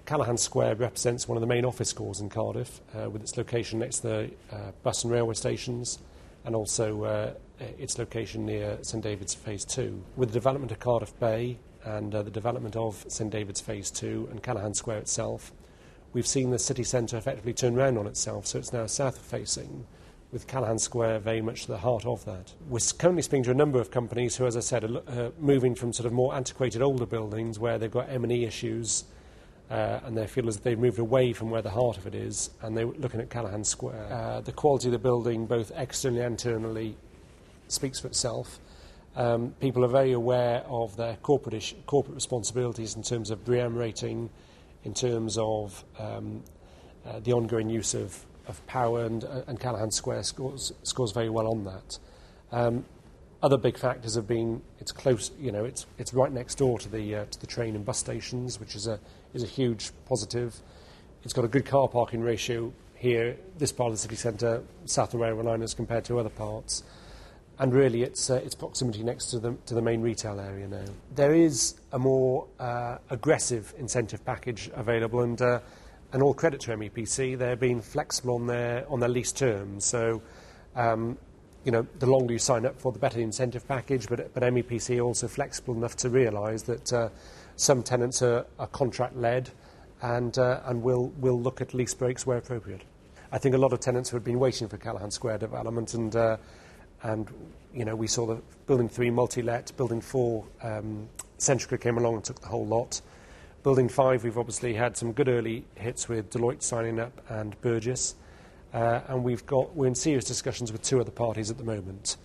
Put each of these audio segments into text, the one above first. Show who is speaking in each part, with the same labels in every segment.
Speaker 1: Callaghan Square represents one of the main office cores in Cardiff, with its location next to the bus and railway stations, and also its location near St David's Phase 2. With the development of Cardiff Bay and the development of St David's Phase 2 and Callaghan Square itself, we've seen the city centre effectively turn round on itself, so it's now south-facing, with Callaghan Square very much the heart of that. We're currently speaking to a number of companies who, as I said, are moving from sort of more antiquated older buildings where they've got M&E issues, and they feel as if they've moved away from where the heart of it is, and they're looking at Callaghan Square. The quality of the building, both externally and internally, speaks for itself. People are very aware of their corporate responsibilities in terms of BREEAM rating, in terms of the ongoing use of power, and Callaghan Square scores very well on that. Other big factors have been it's close, it's right next door to the train and bus stations, which is a huge positive. It's got a good car parking ratio here, this part of the city centre, south of the railway line, as compared to other parts. And really, its proximity next to the main retail area now. There is a more aggressive incentive package available, and all credit to MEPC. They're being flexible on their lease terms. So, the longer you sign up for, the better the incentive package. But MEPC are also flexible enough to realise that some tenants are contract-led, and will look at lease breaks where appropriate. I think a lot of tenants who had been waiting for Callaghan Square development, and we saw the Building 3 multi-let, Building 4 Centrica came along and took the whole lot. Building 5, we've obviously had some good early hits with Deloitte signing up and Burgess, and we're in serious discussions with 2 other parties at the moment.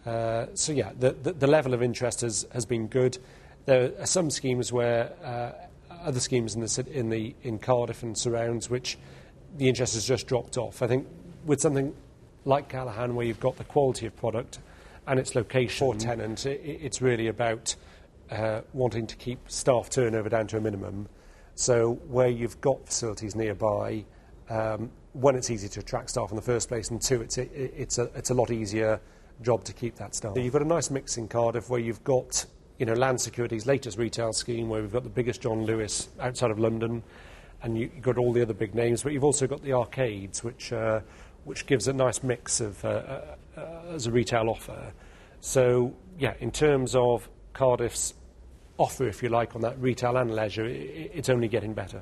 Speaker 1: The level of interest has been good. There are some schemes where other schemes in Cardiff and surrounds, which the interest has just dropped off. I think with something like Callaghan, where you've got the quality of product and its location for tenant, it's really about wanting to keep staff turnover down to a minimum. So where you've got facilities nearby, one, it's easy to attract staff in the first place, and 2, it's a lot easier job to keep that staff. So you've got a nice mix in Cardiff where you've got Land Security's latest retail scheme, where we've got the biggest John Lewis outside of London, and you've got all the other big names, but you've also got the arcades, which gives a nice mix of as a retail offer. So, in terms of Cardiff's offer, if you like, on that retail and leisure, it's only getting better.